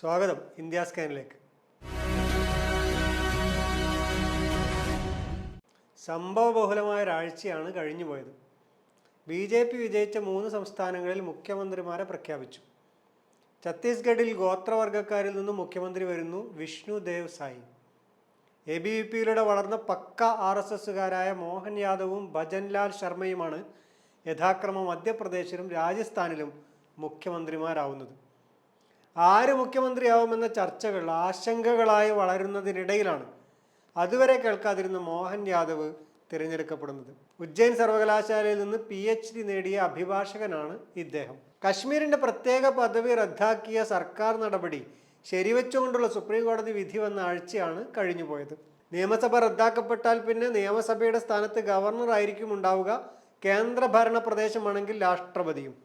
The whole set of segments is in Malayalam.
സ്വാഗതം ഇന്ത്യ സ്കാനിലേക്ക്. സംഭവബഹുലമായ ഒരാഴ്ചയാണ് കഴിഞ്ഞുപോയത്. BJP വിജയിച്ച 3 സംസ്ഥാനങ്ങളിൽ മുഖ്യമന്ത്രിമാരെ പ്രഖ്യാപിച്ചു. ഛത്തീസ്ഗഡിൽ ഗോത്രവർഗക്കാരിൽ നിന്നും മുഖ്യമന്ത്രി വരുന്നു വിഷ്ണു ദേവ് സായി. ABVPയിലൂടെ വളർന്ന പക്ക RSSകാരായ മോഹൻ യാദവും ഭജൻലാൽ ശർമ്മയുമാണ് യഥാക്രമം മധ്യപ്രദേശിലും രാജസ്ഥാനിലും മുഖ്യമന്ത്രിമാരാവുന്നത്. ആര് മുഖ്യമന്ത്രിയാവുമെന്ന ചർച്ചകൾ ആശങ്കകളായി വളരുന്നതിനിടയിലാണ് അതുവരെ കേൾക്കാതിരുന്ന മോഹൻ യാദവ് തിരഞ്ഞെടുക്കപ്പെടുന്നത്. ഉജ്ജയിൻ സർവകലാശാലയിൽ നിന്ന് PhD നേടിയ അഭിഭാഷകനാണ് ഇദ്ദേഹം. കശ്മീരിന്റെ പ്രത്യേക പദവി റദ്ദാക്കിയ സർക്കാർ നടപടി ശരിവെച്ചുകൊണ്ടുള്ള സുപ്രീം കോടതി വിധി വന്ന ആഴ്ചയാണ് കഴിഞ്ഞുപോയത്. നിയമസഭ റദ്ദാക്കപ്പെട്ടാൽ പിന്നെ നിയമസഭയുടെ സ്ഥാനത്ത് ഗവർണർ ആയിരിക്കും ഉണ്ടാവുക. കേന്ദ്രഭരണ പ്രദേശമാണെങ്കിൽ രാഷ്ട്രപതിയും.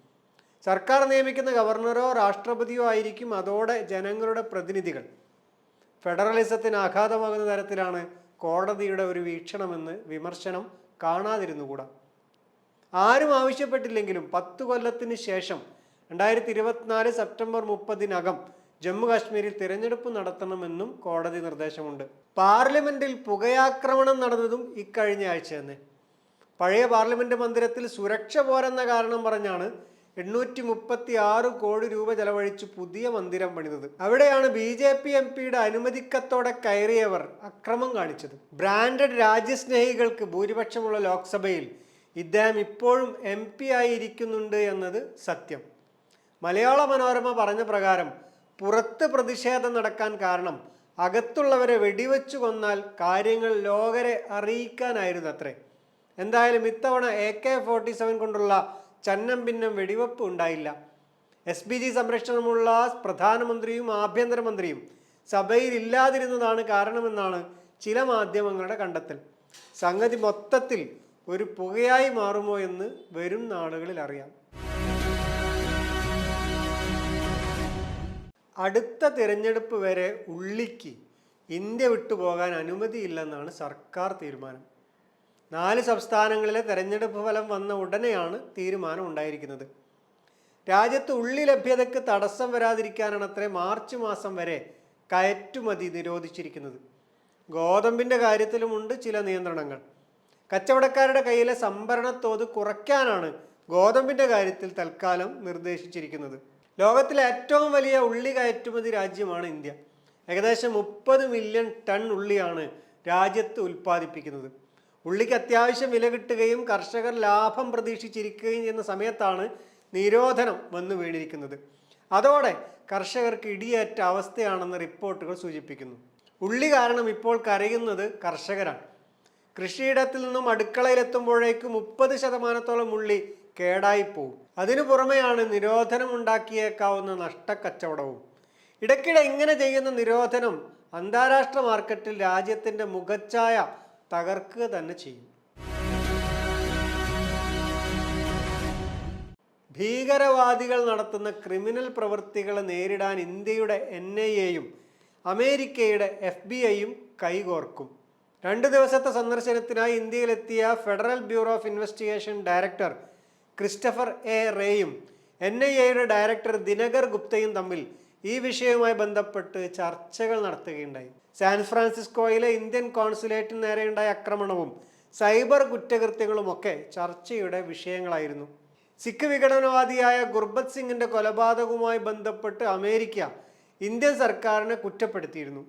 സർക്കാർ നിയമിക്കുന്ന ഗവർണറോ രാഷ്ട്രപതിയോ ആയിരിക്കും അതോടെ ജനങ്ങളുടെ പ്രതിനിധികൾ. ഫെഡറലിസത്തിന് ആഘാതമാകുന്ന തരത്തിലാണ് കോടതിയുടെ ഒരു വീക്ഷണമെന്ന് വിമർശനം കാണാതിരുന്നുകൂടാ. ആരും ആവശ്യപ്പെട്ടില്ലെങ്കിലും 10 കൊല്ലത്തിന് ശേഷം 2024 സെപ്റ്റംബർ 30-നകം ജമ്മു കാശ്മീരിൽ തിരഞ്ഞെടുപ്പ് നടത്തണമെന്നും കോടതി നിർദ്ദേശമുണ്ട്. പാർലമെന്റിൽ പുകയാക്രമണം നടന്നതും ഇക്കഴിഞ്ഞ ആഴ്ച തന്നെ. പഴയ പാർലമെന്റ് മന്ദിരത്തിൽ സുരക്ഷ പോരെന്ന കാരണം പറഞ്ഞാണ് 836 കോടി രൂപ ചെലവഴിച്ച് പുതിയ മന്ദിരം പണിതത്. അവിടെയാണ് BJP MPയുടെ അനുമതിക്കത്തോടെ കയറിയവർ അക്രമം കാണിച്ചത്. ബ്രാൻഡഡ് രാജ്യസ്നേഹികൾക്ക് ഭൂരിപക്ഷമുള്ള ലോക്സഭയിൽ ഇദ്ദേഹം ഇപ്പോഴും MP ആയിരിക്കുന്നുണ്ട് എന്നത് സത്യം. മലയാള മനോരമ പറഞ്ഞ പ്രകാരം പുറത്ത് പ്രതിഷേധം നടക്കാൻ കാരണം അകത്തുള്ളവരെ വെടിവെച്ചു കൊന്നാൽ കാര്യങ്ങൾ ലോകരെ അറിയിക്കാനായിരുന്നു അത്രേ. എന്തായാലും ഇത്തവണ AK-47 കൊണ്ടുള്ള ചന്നം ഭിന്നം വെടിവെപ്പ് ഉണ്ടായില്ല. SPG സംരക്ഷണമുള്ള പ്രധാനമന്ത്രിയും ആഭ്യന്തരമന്ത്രിയും സഭയിൽ ഇല്ലാതിരുന്നതാണ് കാരണമെന്നാണ് ചില മാധ്യമങ്ങളുടെ കണ്ടെത്തൽ. സംഗതി മൊത്തത്തിൽ ഒരു പുകയായി മാറുമോ എന്ന് വരും നാളുകളിൽ അറിയാം. അടുത്ത തിരഞ്ഞെടുപ്പ് വരെ ഉള്ളിക്ക് ഇന്ത്യ വിട്ടുപോകാൻ അനുമതിയില്ലെന്നാണ് സർക്കാർ തീരുമാനം. 4 സംസ്ഥാനങ്ങളിലെ തെരഞ്ഞെടുപ്പ് ഫലം വന്ന ഉടനെയാണ് തീരുമാനം ഉണ്ടായിരിക്കുന്നത്. രാജ്യത്ത് ഉള്ളി ലഭ്യതയ്ക്ക് തടസ്സം വരാതിരിക്കാനാണ് അത്രേ മാർച്ച് മാസം വരെ കയറ്റുമതി നിരോധിച്ചിരിക്കുന്നത്. ഗോതമ്പിൻ്റെ കാര്യത്തിലുമുണ്ട് ചില നിയന്ത്രണങ്ങൾ. കച്ചവടക്കാരുടെ കയ്യിലെ സംഭരണത്തോത് കുറയ്ക്കാനാണ് ഗോതമ്പിൻ്റെ കാര്യത്തിൽ തൽക്കാലം നിർദ്ദേശിച്ചിരിക്കുന്നത്. ലോകത്തിലെ ഏറ്റവും വലിയ ഉള്ളി കയറ്റുമതി രാജ്യമാണ് ഇന്ത്യ. ഏകദേശം 30 മില്യൺ ടൺ ഉള്ളിയാണ് രാജ്യത്ത് ഉൽപ്പാദിപ്പിക്കുന്നത്. ഉള്ളിക്ക് അത്യാവശ്യം വില കിട്ടുകയും കർഷകർ ലാഭം പ്രതീക്ഷിച്ചിരിക്കുകയും ചെയ്യുന്ന സമയത്താണ് നിരോധനം വന്നു വീണിരിക്കുന്നത്. അതോടെ കർഷകർക്ക് ഇടിയേറ്റ അവസ്ഥയാണെന്ന് റിപ്പോർട്ടുകൾ സൂചിപ്പിക്കുന്നു. ഉള്ളി കാരണം ഇപ്പോൾ കരയുന്നത് കർഷകരാണ്. കൃഷിയിടത്തിൽ നിന്നും അടുക്കളയിലെത്തുമ്പോഴേക്കും 30% ഉള്ളി കേടായിപ്പോവും. അതിനു പുറമെയാണ് നിരോധനം ഉണ്ടാക്കിയേക്കാവുന്ന നഷ്ടക്കച്ചവടവും. ഇടയ്ക്കിടെ ഇങ്ങനെ ചെയ്യുന്ന നിരോധനം അന്താരാഷ്ട്ര മാർക്കറ്റിൽ രാജ്യത്തിൻ്റെ മുഖച്ഛായ തകർക്കുക തന്നെ ചെയ്യും. ഭീകരവാദികൾ നടത്തുന്ന ക്രിമിനൽ പ്രവൃത്തികളെ നേരിടാൻ ഇന്ത്യയുടെ NIAയും അമേരിക്കയുടെ FBIയും കൈകോർക്കും. 2 ദിവസത്തെ സന്ദർശനത്തിനായി ഇന്ത്യയിലെത്തിയ federal bureau of investigation director Christopher A. റേയും NIAയുടെ ഡയറക്ടർ ദിനകർ ഗുപ്തയും തമ്മിൽ ഈ വിഷയവുമായി ബന്ധപ്പെട്ട് ചർച്ചകൾ നടത്തുകയുണ്ടായി. സാൻ ഫ്രാൻസിസ്കോയിലെ ഇന്ത്യൻ കോൺസുലേറ്റിന് നേരെയുണ്ടായ ആക്രമണവും സൈബർ കുറ്റകൃത്യങ്ങളുമൊക്കെ ചർച്ചയുടെ വിഷയങ്ങളായിരുന്നു. സിഖ് വിഘടനവാദിയായ ഗുർബത് സിംഗിന്റെ കൊലപാതകവുമായി ബന്ധപ്പെട്ട് അമേരിക്ക ഇന്ത്യൻ സർക്കാരിനെ കുറ്റപ്പെടുത്തിയിരുന്നു.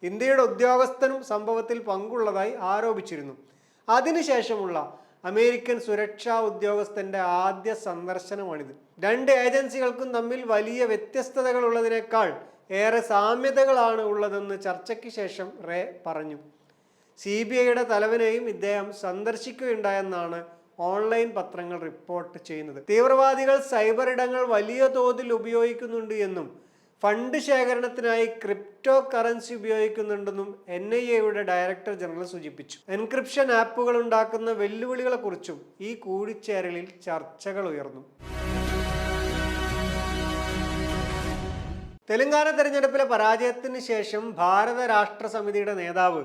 ഇന്ത്യയുടെ ഉദ്യോഗസ്ഥനും സംഭവത്തിൽ പങ്കുള്ളതായി ആരോപിച്ചിരുന്നു. അതിനുശേഷമുള്ള അമേരിക്കൻ സുരക്ഷാ ഉദ്യോഗസ്ഥന്റെ ആദ്യ സന്ദർശനമാണിത്. 2 ഏജൻസികൾക്കും തമ്മിൽ വലിയ വ്യത്യസ്തതകൾ ഉള്ളതിനേക്കാൾ ഏറെ സാമ്യതകളാണ് ഉള്ളതെന്ന് ചർച്ചയ്ക്ക് ശേഷം റേ പറഞ്ഞു. CBIയുടെ തലവനെയും ഇദ്ദേഹം സന്ദർശിക്കുകയുണ്ടായെന്നാണ് ഓൺലൈൻ പത്രങ്ങൾ റിപ്പോർട്ട് ചെയ്യുന്നത്. തീവ്രവാദികൾ സൈബർ ഇടങ്ങൾ വലിയ തോതിൽ ഉപയോഗിക്കുന്നുണ്ട് എന്നും ഫണ്ട് ശേഖരണത്തിനായി ക്രിപ്റ്റോ കറൻസി ഉപയോഗിക്കുന്നുണ്ടെന്നും NIAയുടെ ഡയറക്ടർ ജനറൽ സൂചിപ്പിച്ചു. എൻക്രിപ്ഷൻ ആപ്പുകൾ ഉണ്ടാക്കുന്ന വെല്ലുവിളികളെക്കുറിച്ചും ഈ കൂടിച്ചേരലിൽ ചർച്ചകൾ ഉയർന്നു. തെലങ്കാന തെരഞ്ഞെടുപ്പിലെ പരാജയത്തിന് ശേഷം ഭാരത രാഷ്ട്ര സമിതിയുടെ നേതാവ്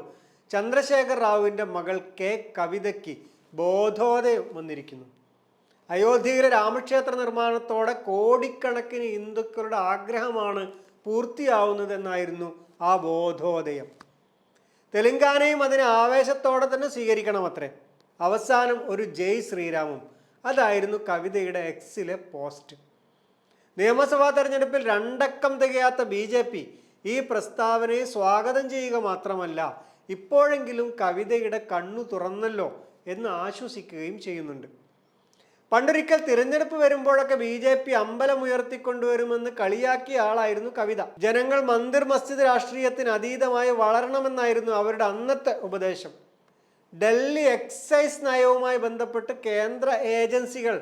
ചന്ദ്രശേഖർ റാവുവിൻ്റെ മകൾ K. കവിതയ്ക്ക് ബോധോദയം വന്നിരിക്കുന്നു. അയോധ്യയിലെ രാമക്ഷേത്ര നിർമ്മാണത്തോടെ കോടിക്കണക്കിന് ഹിന്ദുക്കളുടെ ആഗ്രഹമാണ് പൂർത്തിയാവുന്നതെന്നായിരുന്നു ആ ബോധോദയം. തെലങ്കാനയും അതിനെ ആവേശത്തോടെ തന്നെ സ്വീകരിക്കണമത്രേ. അവസാനം ഒരു ജയ് ശ്രീരാമും. അതായിരുന്നു കവിതയുടെ എക്സിലെ പോസ്റ്റ്. നിയമസഭാ തെരഞ്ഞെടുപ്പിൽ 2 അക്കം തികയാത്ത BJP ഈ പ്രസ്താവനയെ സ്വാഗതം ചെയ്യുക മാത്രമല്ല, ഇപ്പോഴെങ്കിലും കവിതയുടെ കണ്ണു തുറന്നല്ലോ എന്ന് ആശ്വസിക്കുകയും ചെയ്യുന്നുണ്ട്. പണ്ടൊരിക്കൽ തിരഞ്ഞെടുപ്പ് വരുമ്പോഴൊക്കെ BJP അമ്പലം ഉയർത്തിക്കൊണ്ടുവരുമെന്ന് കളിയാക്കിയ ആളായിരുന്നു കവിത. ജനങ്ങൾ മന്ദിർ മസ്ജിദ് രാഷ്ട്രീയത്തിന് അതീതമായി വളരണമെന്നായിരുന്നു അവരുടെ അന്നത്തെ ഉപദേശം. ഡൽഹി എക്സൈസ് നയവുമായി ബന്ധപ്പെട്ട് കേന്ദ്ര ഏജൻസികൾ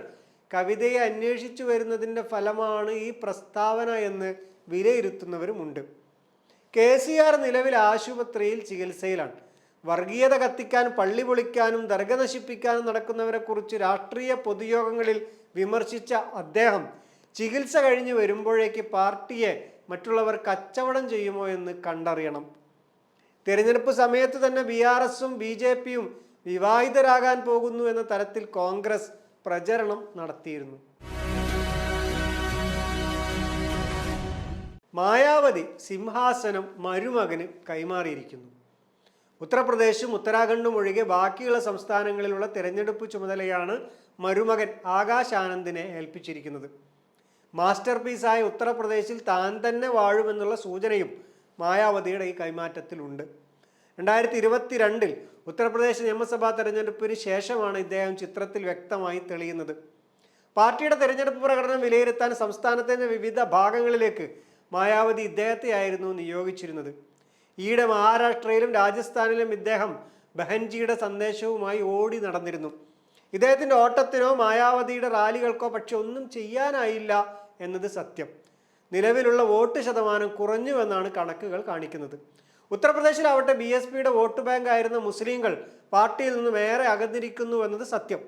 കവിതയെ അന്വേഷിച്ചു വരുന്നതിൻ്റെ ഫലമാണ് ഈ പ്രസ്താവന എന്ന് വിലയിരുത്തുന്നവരുമുണ്ട്. KCR നിലവിൽ ആശുപത്രിയിൽ ചികിത്സയിലാണ്. വർഗീയത കത്തിക്കാൻ, പള്ളി പൊളിക്കാനും ദർഗ നശിപ്പിക്കാനും നടക്കുന്നവരെക്കുറിച്ച് രാഷ്ട്രീയ പൊതുയോഗങ്ങളിൽ വിമർശിച്ച അദ്ദേഹം ചികിത്സ കഴിഞ്ഞ് വരുമ്പോഴേക്ക് പാർട്ടിയെ മറ്റുള്ളവർ കച്ചവടം ചെയ്യുമോ എന്ന് കണ്ടറിയണം. തിരഞ്ഞെടുപ്പ് സമയത്ത് തന്നെ BRSഉം BJPയും വിവാഹിതരാകാൻ പോകുന്നു എന്ന തരത്തിൽ കോൺഗ്രസ് പ്രചരണം നടത്തിയിരുന്നു. മായാവതി സിംഹാസനം മരുമകന് കൈമാറിയിരിക്കുന്നു. ഉത്തർപ്രദേശും ഉത്തരാഖണ്ഡും ഒഴികെ ബാക്കിയുള്ള സംസ്ഥാനങ്ങളിലുള്ള തിരഞ്ഞെടുപ്പ് ചുമതലയാണ് മരുമകൻ ആകാശ് ആനന്ദിനെ ഏൽപ്പിച്ചിരിക്കുന്നത്. മാസ്റ്റർ പീസായ ഉത്തർപ്രദേശിൽ താൻ തന്നെ വാഴുമെന്നുള്ള സൂചനയും മായാവതിയുടെ ഈ കൈമാറ്റത്തിലുണ്ട്. 2022 ഉത്തർപ്രദേശ് നിയമസഭാ തെരഞ്ഞെടുപ്പിന് ശേഷമാണ് ഇദ്ദേഹം ചിത്രത്തിൽ വ്യക്തമായി തെളിയുന്നത്. പാർട്ടിയുടെ തെരഞ്ഞെടുപ്പ് പ്രകടനം വിലയിരുത്താൻ സംസ്ഥാനത്തിൻ്റെ വിവിധ ഭാഗങ്ങളിലേക്ക് മായാവതി ഇദ്ദേഹത്തെയായിരുന്നു നിയോഗിച്ചിരുന്നത്. ഈയിടെ മഹാരാഷ്ട്രയിലും രാജസ്ഥാനിലും ഇദ്ദേഹം ബഹൻജിയുടെ സന്ദേശവുമായി ഓടി നടന്നിരുന്നു. ഇദ്ദേഹത്തിൻ്റെ ഓട്ടത്തിനോ മായാവതിയുടെ റാലികൾക്കോ പക്ഷെ ഒന്നും ചെയ്യാനായില്ല എന്നത് സത്യം. നിലവിലുള്ള വോട്ട് ശതമാനം കുറഞ്ഞുവെന്നാണ് കണക്കുകൾ കാണിക്കുന്നത്. ഉത്തർപ്രദേശിലാവട്ടെ BSPയുടെ വോട്ട് ബാങ്ക് ആയിരുന്ന മുസ്ലിങ്ങൾ പാർട്ടിയിൽ നിന്നും ഏറെ അകന്നിരിക്കുന്നു എന്നത് സത്യം.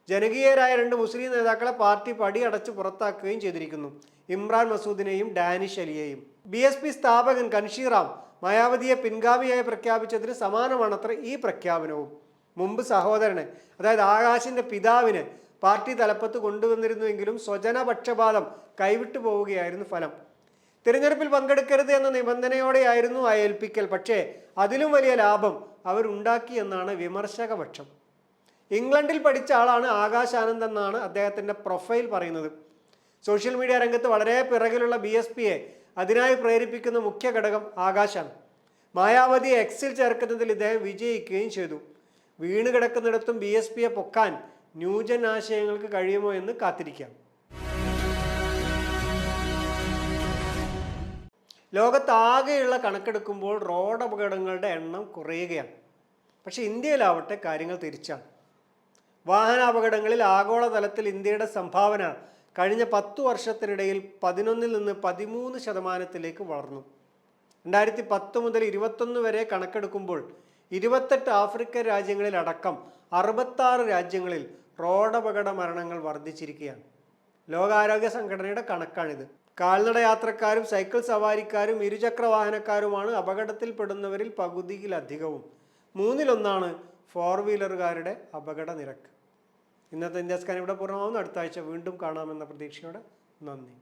ജനകീയരായ 2 മുസ്ലിം നേതാക്കളെ പാർട്ടി പടിയടച്ച് പുറത്താക്കുകയും ചെയ്തിരിക്കുന്നു. ഇമ്രാൻ മസൂദിനെയും ഡാനിഷ് അലിയെയും. BSP സ്ഥാപകൻ കൻഷീറാം മായാവതിയെ പിൻഗാമിയായി പ്രഖ്യാപിച്ചതിന് സമാനമാണത്ര ഈ പ്രഖ്യാപനവും. മുമ്പ് സഹോദരനെ, അതായത് ആകാശിൻ്റെ പിതാവിനെ പാർട്ടി തലപ്പത്ത് കൊണ്ടുവന്നിരുന്നുവെങ്കിലും സ്വജനപക്ഷപാതം കൈവിട്ടു പോവുകയായിരുന്നു ഫലം. തിരഞ്ഞെടുപ്പിൽ പങ്കെടുക്കരുത് എന്ന നിബന്ധനയോടെയായിരുന്നു ആ ഏൽപ്പിക്കൽ. പക്ഷേ അതിലും വലിയ ലാഭം അവരുണ്ടാക്കി എന്നാണ് വിമർശകപക്ഷം. ഇംഗ്ലണ്ടിൽ പഠിച്ച ആളാണ് ആകാശ് ആനന്ദ് എന്നാണ് അദ്ദേഹത്തിൻ്റെ പ്രൊഫൈൽ പറയുന്നത്. സോഷ്യൽ മീഡിയ രംഗത്ത് വളരെ പിറകിലുള്ള BSPയെ അതിനായി പ്രേരിപ്പിക്കുന്ന മുഖ്യ ഘടകം ആകാശാണ്. മായാവതിയെ എക്സിൽ ചേർക്കുന്നതിൽ ഇദ്ദേഹം വിജയിക്കുകയും ചെയ്തു. വീണ് കിടക്കുന്നിടത്തും BSPയെ പൊക്കാൻ ന്യൂജൻ ആശയങ്ങൾക്ക് കഴിയുമോ എന്ന് കാത്തിരിക്കാം. ലോകത്താകെയുള്ള കണക്കെടുക്കുമ്പോൾ റോഡ് അപകടങ്ങളുടെ എണ്ണം കുറയുകയാണ്. പക്ഷേ ഇന്ത്യയിലാവട്ടെ കാര്യങ്ങൾ തിരിച്ചാണ്. വാഹനാപകടങ്ങളിൽ ആഗോളതലത്തിൽ ഇന്ത്യയുടെ സംഭാവന കഴിഞ്ഞ 10 വർഷത്തിനിടയിൽ 11 നിന്ന് 13% വളർന്നു. 2010 മുതൽ 2021 വരെ കണക്കെടുക്കുമ്പോൾ 28 ആഫ്രിക്കൻ രാജ്യങ്ങളിലടക്കം 66 രാജ്യങ്ങളിൽ റോഡപകട മരണങ്ങൾ വർദ്ധിച്ചിരിക്കുകയാണ്. ലോകാരോഗ്യ സംഘടനയുടെ കണക്കാണിത്. കാൽനട യാത്രക്കാരും സൈക്കിൾ സവാരിക്കാരും ഇരുചക്ര വാഹനക്കാരുമാണ് അപകടത്തിൽപ്പെടുന്നവരിൽ പകുതിയിലധികവും. 1/3 4 വീലറുകാരുടെ അപകട നിരക്ക്. ഇന്നത്തെ ഇന്ത്യ സ്കാൻ ഇവിടെ പൂർണ്ണമാവുന്നു. അടുത്ത ആഴ്ച വീണ്ടും കാണാമെന്ന പ്രതീക്ഷയോടെ നന്ദി.